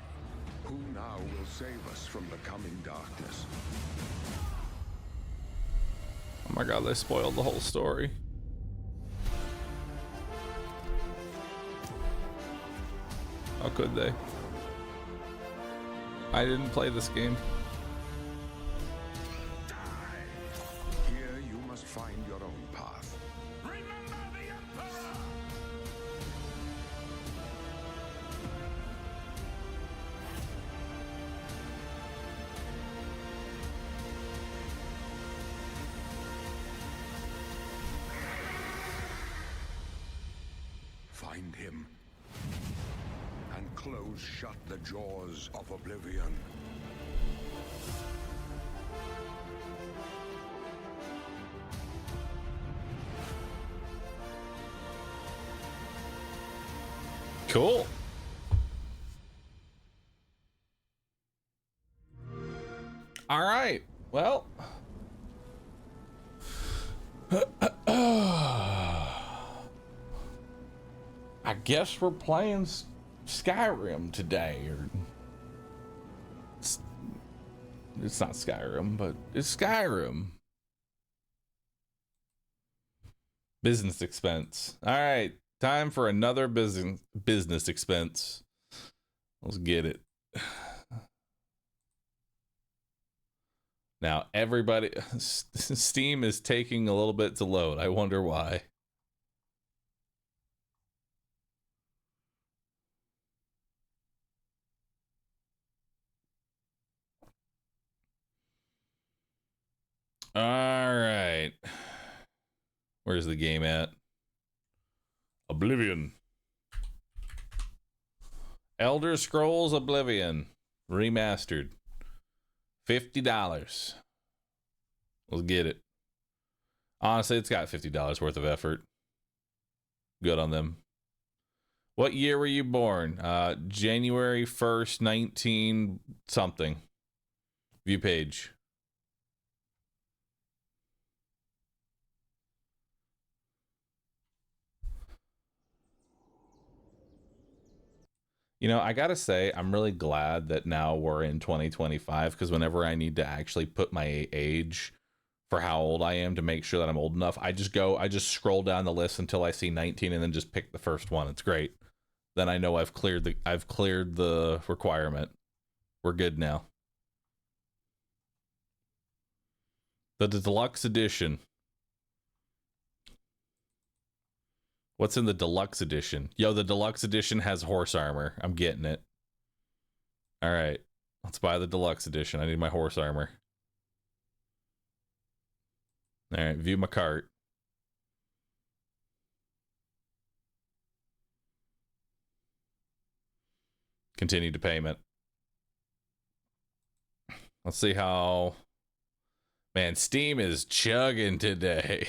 Speaker 3: Who now will save us from the coming darkness?
Speaker 1: Oh my god, they spoiled the whole story. How could they? I didn't play this game.
Speaker 3: Here you must find your own path.
Speaker 4: Remember the Emperor!
Speaker 3: Find him. And close shut the jaws of Oblivion.
Speaker 1: Cool. All right. Well. I guess we're playing Skyrim today, or it's not Skyrim, but it's Skyrim. Business expense. All right, time for another business expense. Let's get it. Now, everybody, Steam is taking a little bit to load. I wonder why. All right. Where's the game at? Oblivion. Elder Scrolls Oblivion Remastered. $50. Let's get it. Honestly, it's got $50 worth of effort. Good on them. What year were you born? January 1st, 19 something. View page. You know, I gotta say, I'm really glad that now we're in 2025, because whenever I need to actually put my age for how old I am to make sure that I'm old enough, I just scroll down the list until I see 19 and then just pick the first one. It's great. Then I know I've cleared the requirement. We're good now. The deluxe edition. What's in the deluxe edition? Yo, the deluxe edition has horse armor. I'm getting it. All right. Let's buy the deluxe edition. I need my horse armor. All right. View my cart. Continue to payment. Let's see how... Man, Steam is chugging today.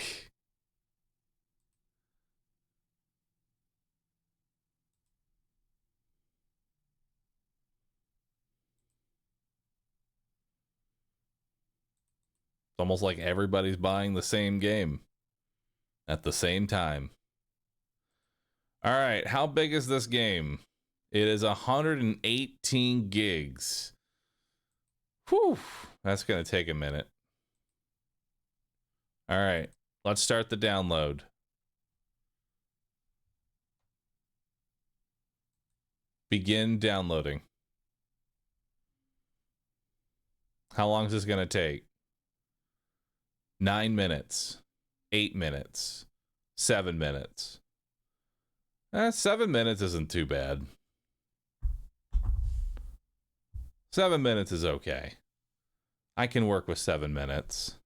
Speaker 1: It's almost like everybody's buying the same game at the same time. All right, how big is this game? It is 118 gigs. Whew, that's going to take a minute. All right, let's start the download. Begin downloading. How long is this going to take? 9 minutes, 8 minutes, 7 minutes. 7 minutes isn't too bad. 7 minutes is okay. I can work with 7 minutes.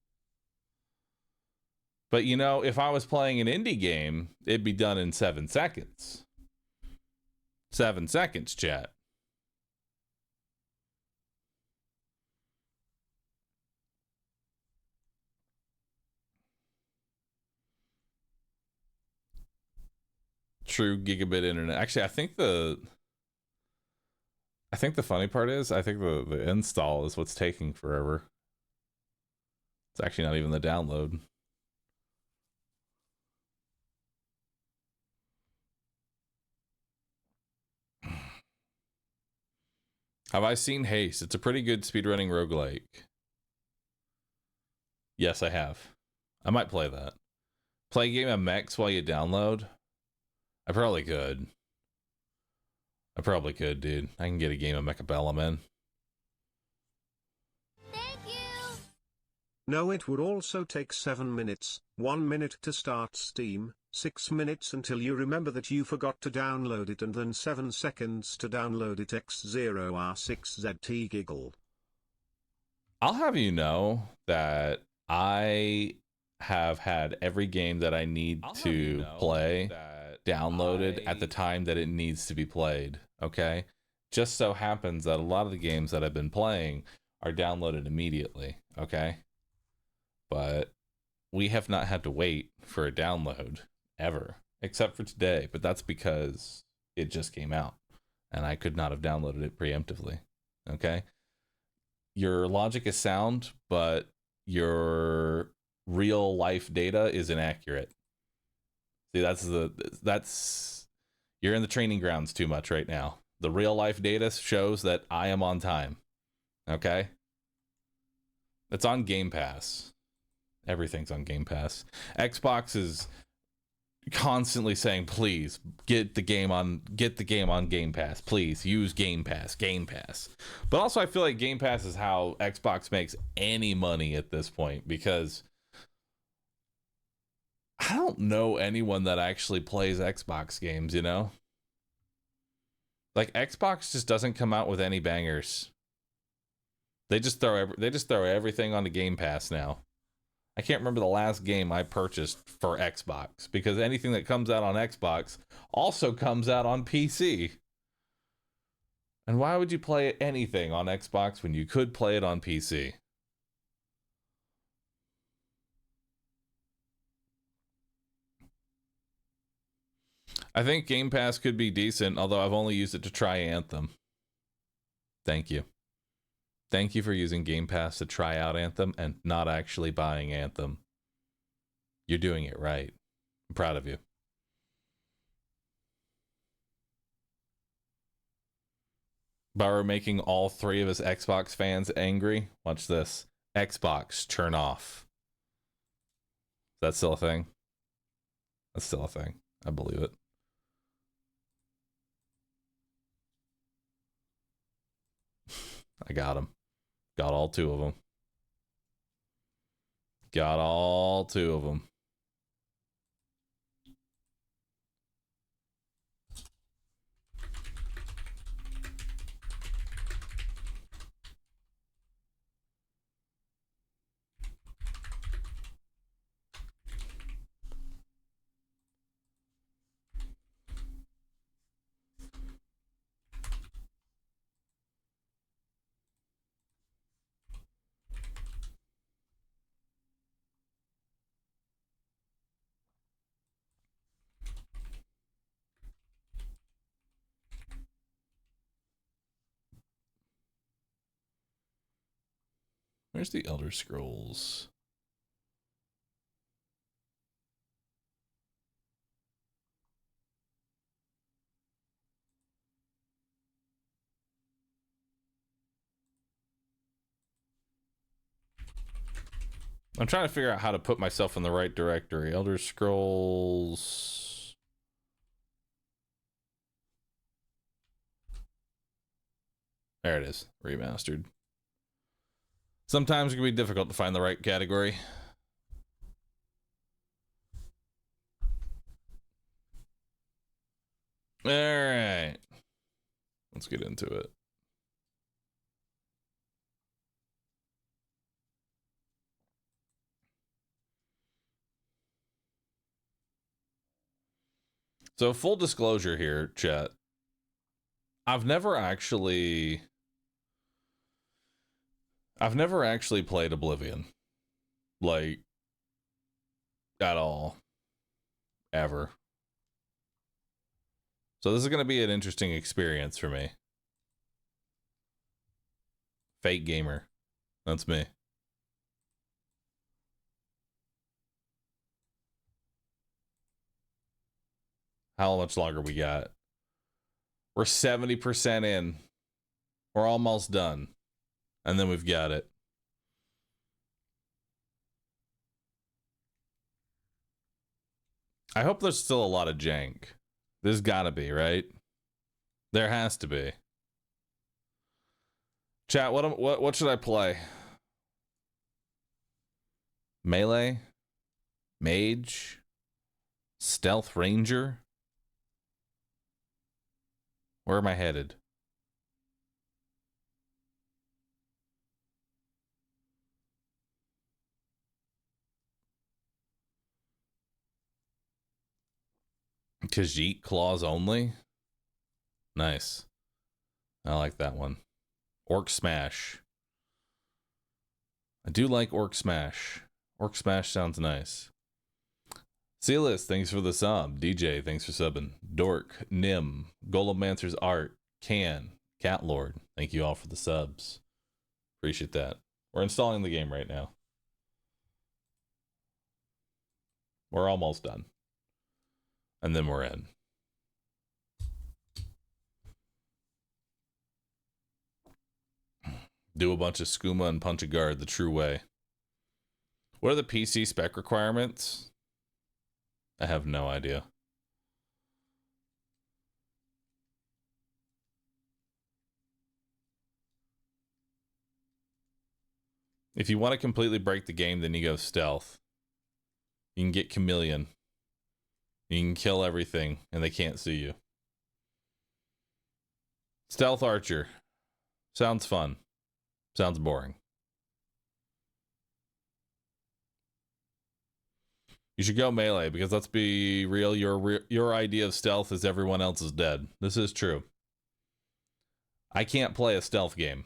Speaker 1: But you know, if I was playing an indie game, it'd be done in 7 seconds. 7 seconds, chat. true gigabit internet. Actually, I think the funny part is I think the install is what's taking forever. It's actually not even the download. Have I seen Haste? It's a pretty good speedrunning roguelike. Yes, I have. I might play that. Play a game of mechs while you download? I probably could. Dude. I can get a game of Mechabellum in.
Speaker 5: No, it would also take 7 minutes, 1 minute to start Steam, 6 minutes until you remember that you forgot to download it, and then 7 seconds to download it. X0R6ZT giggle.
Speaker 1: I'll have you know that I have had every game that I need to play downloaded at the time that it needs to be played, okay? Just so happens that a lot of the games that I've been playing are downloaded immediately, okay? But we have not had to wait for a download ever, except for today, but that's because it just came out and I could not have downloaded it preemptively, okay? Your logic is sound, but your real life data is inaccurate. See, that's you're in the training grounds too much right now. The real life data shows that I am on time. Okay? It's on Game Pass. Everything's on Game Pass. Xbox is constantly saying, please get the game on Game Pass. Please use Game Pass. But also I feel like Game Pass is how Xbox makes any money at this point, because I don't know anyone that actually plays Xbox games, you know? Like, Xbox just doesn't come out with any bangers. They just throw everything onto Game Pass now. I can't remember the last game I purchased for Xbox, because anything that comes out on Xbox also comes out on PC. And why would you play anything on Xbox when you could play it on PC? I think Game Pass could be decent, although I've only used it to try Anthem. Thank you. Thank you for using Game Pass to try out Anthem and not actually buying Anthem. You're doing it right. I'm proud of you. Bahroo making all 3 of his Xbox fans angry. Watch this. Xbox, turn off. Is that still a thing? That's still a thing. I believe it. I got him. Got all 2 of them. Got all 2 of them. Where's the Elder Scrolls? I'm trying to figure out how to put myself in the right directory. Elder Scrolls. There it is. Remastered. Sometimes it can be difficult to find the right category. All right. Let's get into it. So, full disclosure here, chat. I've never actually played Oblivion. Like, at all. Ever. So this is going to be an interesting experience for me. Fake gamer. That's me. How much longer we got? We're 70% in. We're almost done. And then we've got it. I hope there's still a lot of jank. There's gotta be, right? There has to be. Chat, what should I play? Melee? Mage? Stealth Ranger? Where am I headed? Khajiit claws only? Nice. I like that one. Orc Smash. I do like Orc Smash. Orc Smash sounds nice. Sealist, thanks for the sub. DJ, thanks for subbing. Dork, Nim, Golemancer's Art, Can, Catlord, thank you all for the subs. Appreciate that. We're installing the game right now. We're almost done. And then we're in. Do a bunch of skooma and punch a guard the true way. What are the PC spec requirements? I have no idea. If you want to completely break the game, then you go stealth. You can get Chameleon. You can kill everything, and they can't see you. Stealth Archer. Sounds fun. Sounds boring. You should go melee, because let's be real, your idea of stealth is everyone else is dead. This is true. I can't play a stealth game.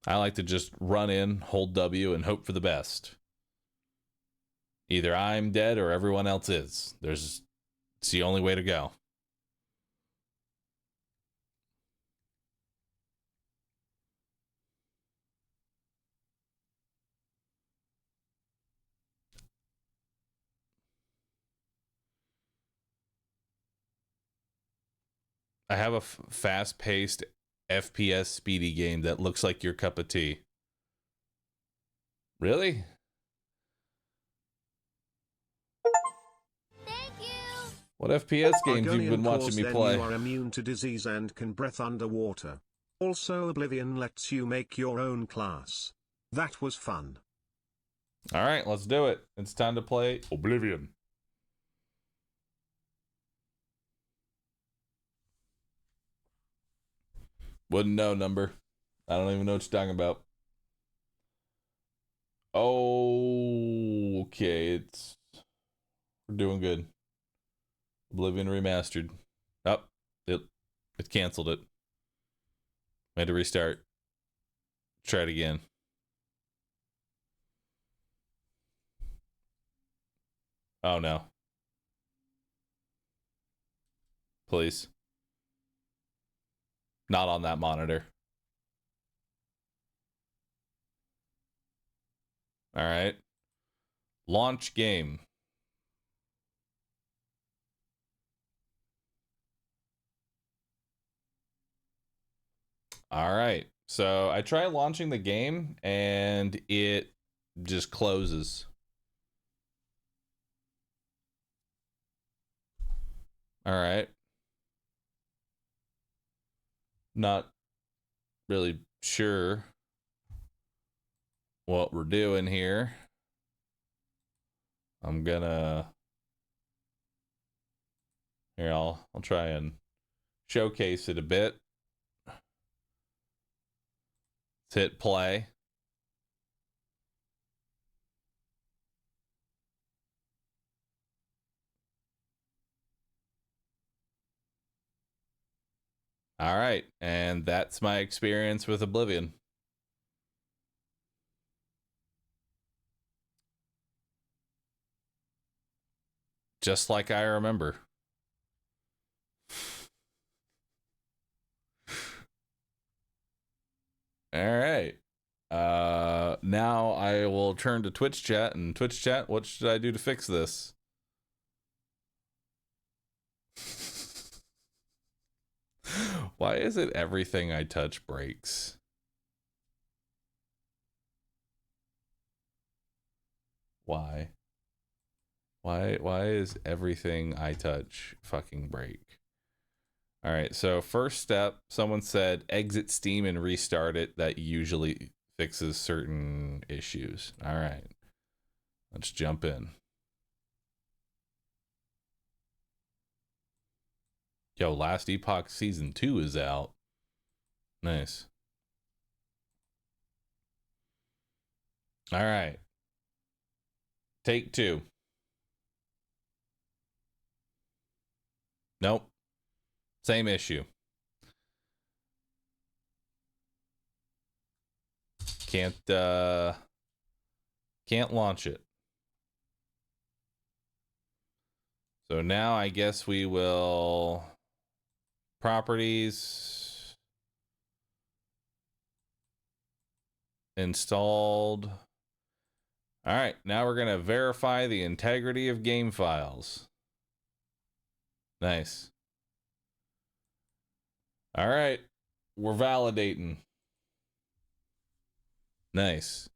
Speaker 1: I like to just run in, hold W, and hope for the best. Either I'm dead or everyone else is. It's the only way to go. I have a fast-paced FPS speedy game that looks like your cup of tea. Really? What FPS games you've been watching me play?
Speaker 5: You are immune to disease and can breathe underwater. Also, Oblivion lets you make your own class. That was fun.
Speaker 1: All right, let's do it. It's time to play Oblivion. Wouldn't know, number. I don't even know what you're talking about. Oh, okay. We're doing good. Oblivion Remastered. Oh, it canceled it. I had to restart. Try it again. Oh no. Please. Not on that monitor. All right. Launch game. All right. So I try launching the game and it just closes. All right. Not really sure what we're doing here. I'm gonna here I'll try and showcase it a bit. Let's hit play. All right, and that's my experience with Oblivion. Just like I remember. All right. Now I will turn to Twitch chat, and Twitch chat, what should I do to fix this? Why is it everything I touch breaks? Why? Why is everything I touch fucking break? All right, so first step, someone said exit Steam and restart it. That usually fixes certain issues. All right, let's jump in. Yo, Last Epoch Season 2 is out. Nice. All right. Take 2. Nope. Same issue. Can't launch it. So now I guess we will properties installed. All right, now we're going to verify the integrity of game files. Nice. All right, we're validating. Nice.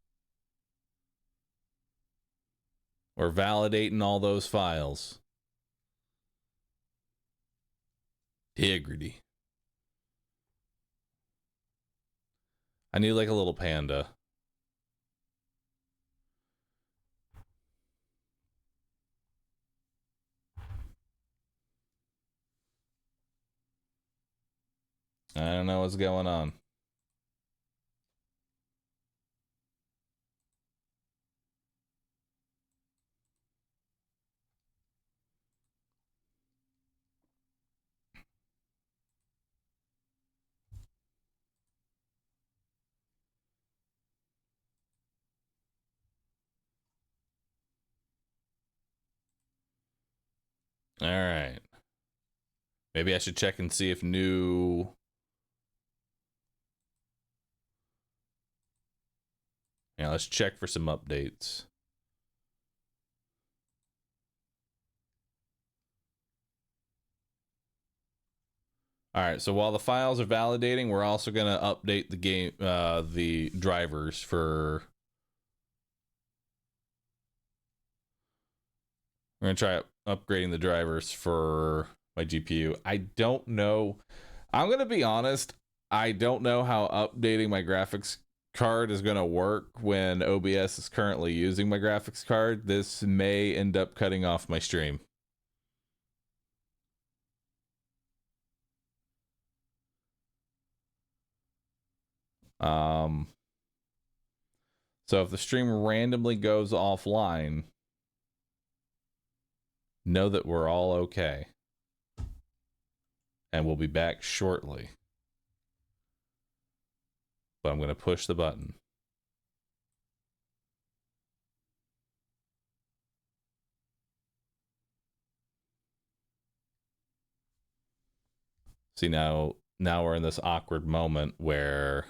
Speaker 1: We're validating all those files. Integrity. I need like a little panda. I don't know what's going on. All right. Maybe I should check and see if new... Yeah, let's check for some updates. All right, so while the files are validating, we're also going to update the game, the drivers for... We're going to try upgrading the drivers for my GPU. I don't know. I'm going to be honest. I don't know how updating my graphics card is going to work when OBS is currently using my graphics card. This may end up cutting off my stream. So if the stream randomly goes offline, know that we're all okay. And we'll be back shortly. But I'm going to push the button. See, now we're in this awkward moment where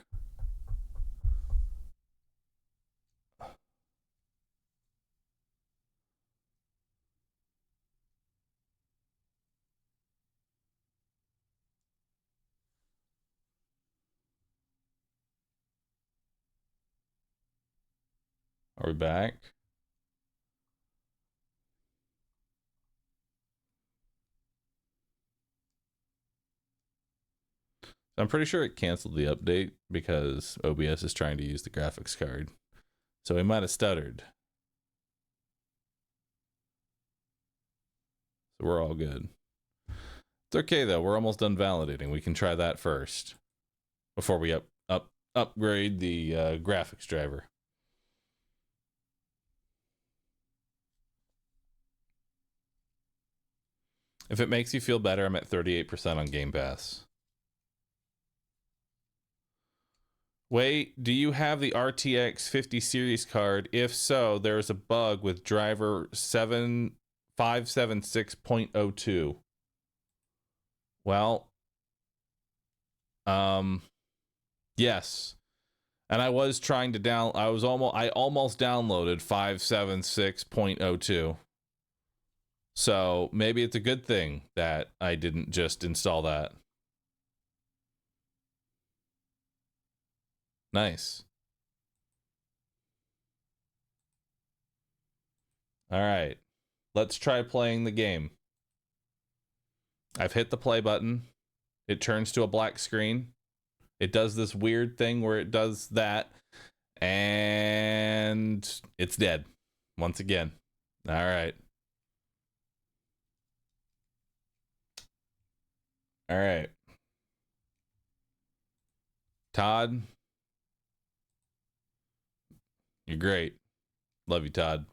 Speaker 1: are we back? I'm pretty sure it canceled the update because OBS is trying to use the graphics card. So we might have stuttered. So we're all good. It's okay though, we're almost done validating. We can try that first before we upgrade the graphics driver. If it makes you feel better, I'm at 38% on Game Pass. Wait, do you have the RTX 50 series card? If so, there's a bug with driver 7576.02. Well, yes. And I was trying to I almost downloaded 576.02. So maybe it's a good thing that I didn't just install that. Nice. All right. Let's try playing the game. I've hit the play button. It turns to a black screen. It does this weird thing where it does that. And it's dead. Once again. All right. All right. Todd. You're great. Love you, Todd.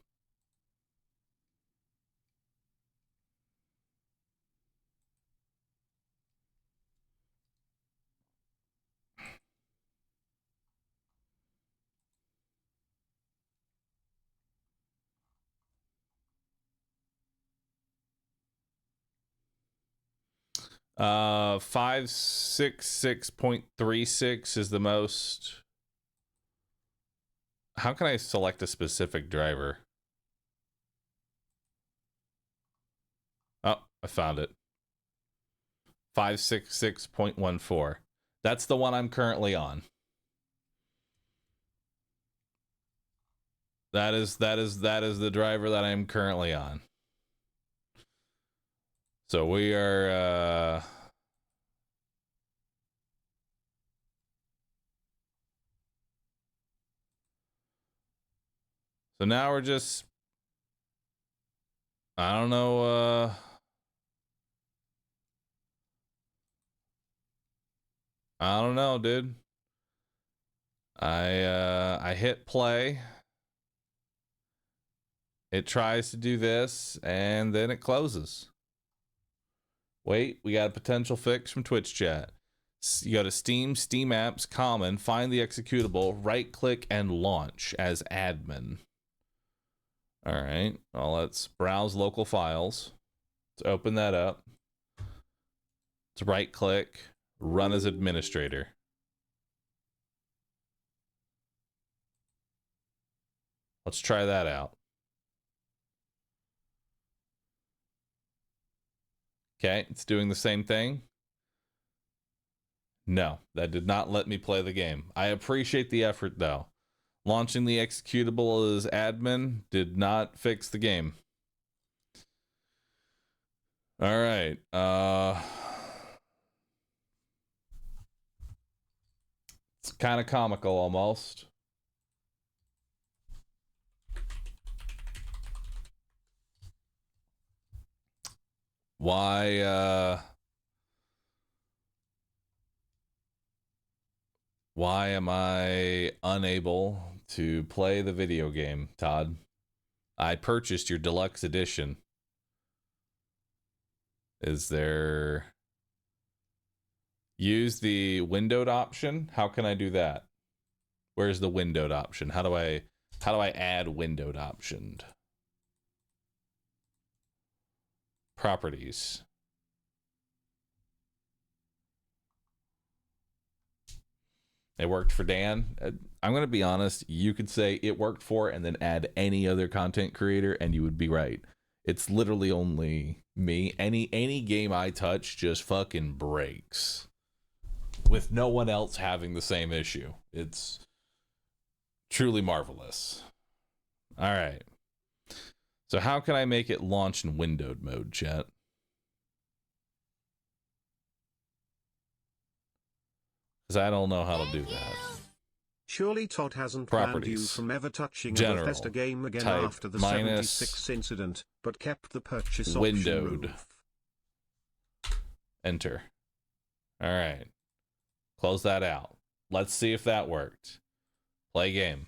Speaker 1: Uh, 566.36 is the most. How can I select a specific driver? Oh, I found it. 566.14. That's the one I'm currently on. That is the driver that I'm currently on. So we are so now we're just, I don't know, I don't know, dude. I hit play. It tries to do this and then it closes. Wait, we got a potential fix from Twitch chat. You go to Steam, Steam Apps, Common, find the executable, right click and launch as admin. All right, well, let's browse local files. Let's open that up. Let's right click, run as administrator. Let's try that out. Okay, it's doing the same thing. No, that did not let me play the game. I appreciate the effort, though. Launching the executable as admin did not fix the game. All right. It's kind of comical almost. Why am I unable to play the video game, Todd? I purchased your deluxe edition. Is there... Use the windowed option? How can I do that? Where's the windowed option? How do I add windowed option? Properties. It worked for Dan. I'm going to be honest. You could say it worked for and then add any other content creator and you would be right. It's literally only me. Any game I touch just fucking breaks. With no one else having the same issue. It's truly marvelous. All right. So how can I make it launch in windowed mode, chat? Because I don't know how to do that.
Speaker 5: Surely Todd hasn't
Speaker 1: Properties.
Speaker 5: banned you from ever touching a
Speaker 1: General.
Speaker 5: Bethesda game again
Speaker 1: Type
Speaker 5: after the
Speaker 1: minus
Speaker 5: 76 incident, but kept the purchase
Speaker 1: windowed.
Speaker 5: option.
Speaker 1: Enter. All right. Close that out. Let's see if that worked. Play game.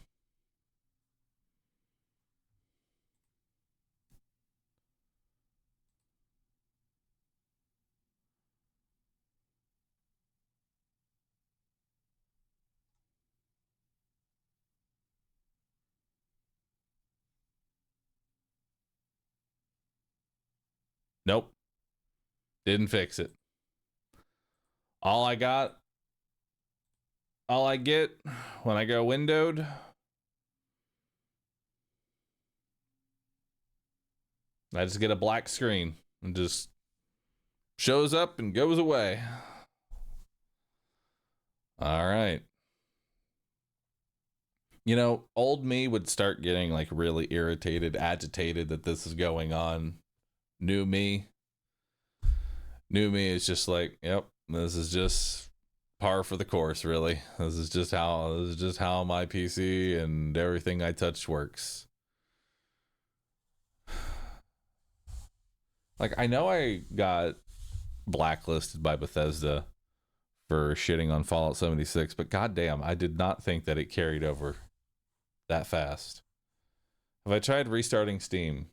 Speaker 1: Nope. Didn't fix it. All I got all I get when I go windowed, I just get a black screen and just shows up and goes away. All right. You know, old me would start getting like really irritated, agitated that this is going on. New me is just like, yep, this is just par for the course, really. This is just how my PC and everything I touch works. Like, I know I got blacklisted by Bethesda for shitting on Fallout 76, but goddamn, I did not think that it carried over that fast. Have I tried restarting Steam?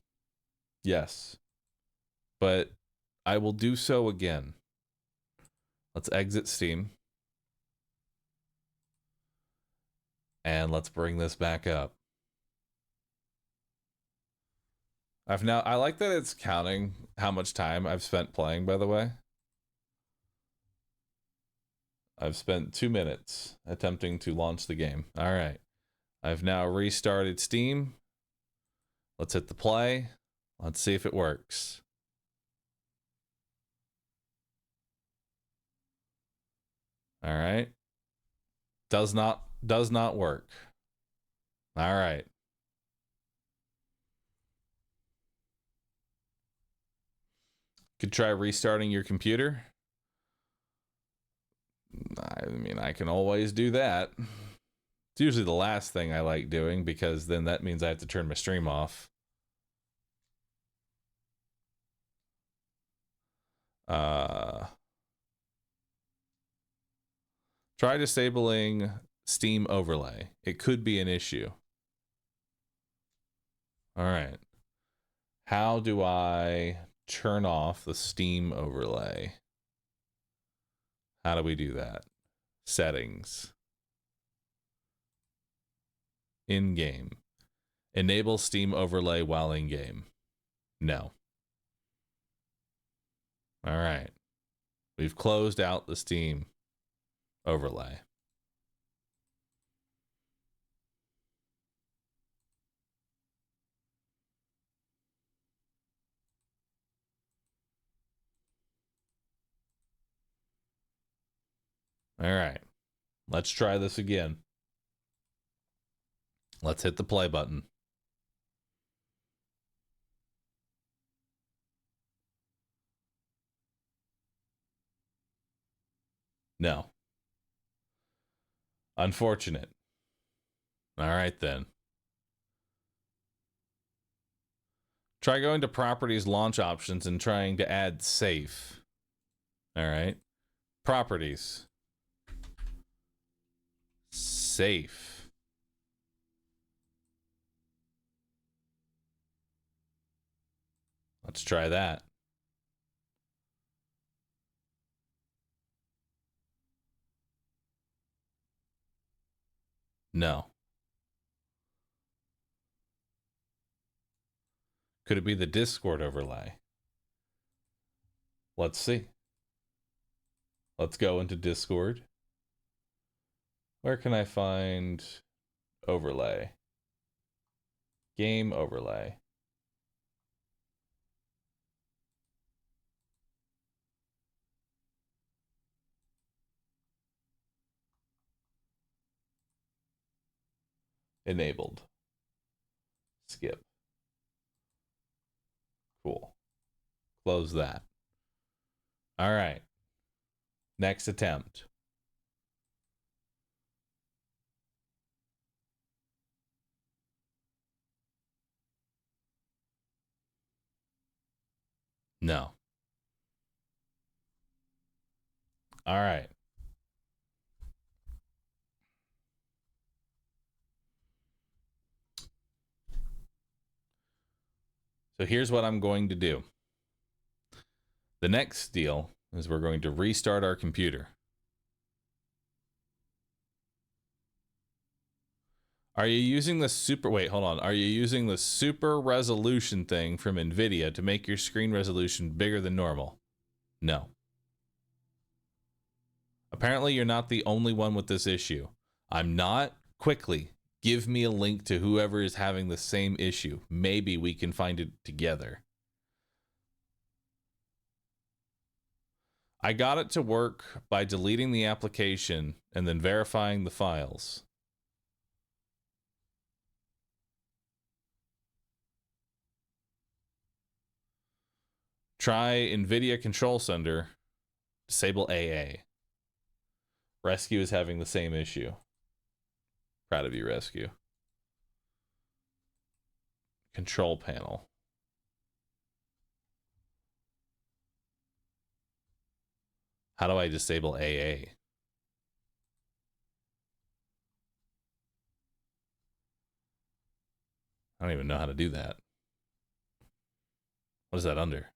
Speaker 1: Yes. But I will do so again. Let's exit Steam. And let's bring this back up. I like that it's counting how much time I've spent playing, by the way. I've spent 2 minutes attempting to launch the game. All right. I've now restarted Steam. Let's hit the play. Let's see if it works. All right. Does not work. All right. Could try restarting your computer. I mean, I can always do that. It's usually the last thing I like doing because then that means I have to turn my stream off. Try disabling Steam overlay. It could be an issue. All right. How do I turn off the Steam overlay? How do we do that? Settings. In-game. Enable Steam overlay while in-game. No. All right. We've closed out the Steam overlay. All right. Let's try this again. Let's hit the play button. No. Unfortunate. All right, then. Try going to Properties Launch Options and trying to add Safe. All right. Properties. Safe. Let's try that. No. Could it be the Discord overlay? Let's see. Let's go into Discord. Where can I find overlay? Game overlay. Enabled. Skip. Cool. Close that. All right. Next attempt. No. All right. So here's what I'm going to do. The next deal is we're going to restart our computer. Are you using the Are you using the super resolution thing from NVIDIA to make your screen resolution bigger than normal? No. Apparently you're not the only one with this issue. I'm not. Quickly, give me a link to whoever is having the same issue. Maybe we can find it together. I got it to work by deleting the application and then verifying the files. Try NVIDIA Control Center. Disable AA. Rescue is having the same issue. Proud of you, Rescue. Control panel. How do I disable AA? I don't even know how to do that. What is that under?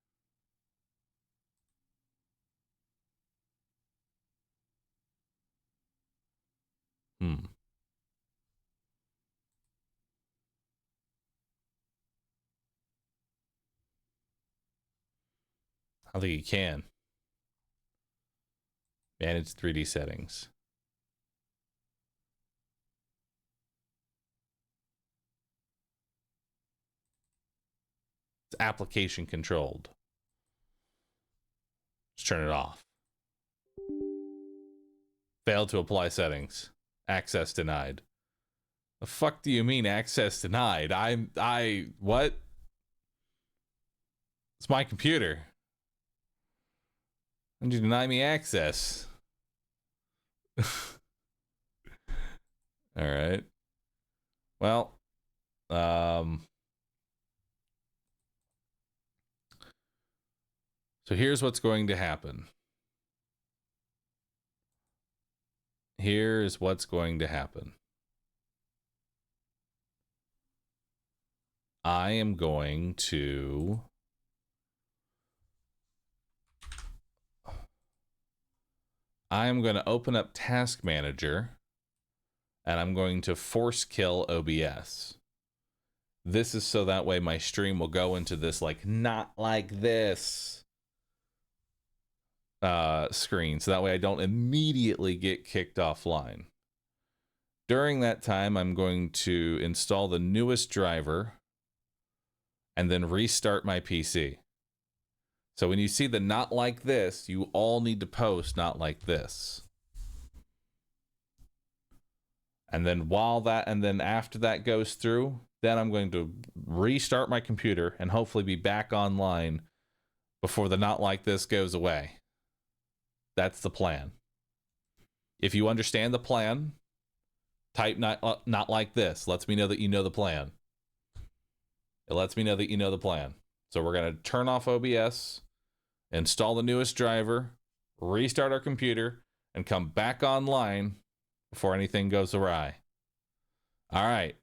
Speaker 1: I think you can. Manage 3D settings. It's application controlled. Let's turn it off. Failed to apply settings. Access denied. The fuck do you mean access denied? What? It's my computer. And you deny me access. All right. Well, so here's what's going to happen. Here's what's going to happen. I am going to open up Task Manager and I'm going to force kill OBS. This is so that way my stream will go into this like not like this screen, so that way I don't immediately get kicked offline. During that time, I'm going to install the newest driver and then restart my PC. So when you see the not like this, you all need to post not like this. And then after that goes through, then I'm going to restart my computer and hopefully be back online before the not like this goes away. That's the plan. If you understand the plan, type not like this. Lets me know that you know the plan. It lets me know that you know the plan. So we're going to turn off OBS, install the newest driver, restart our computer, and come back online before anything goes awry. All right.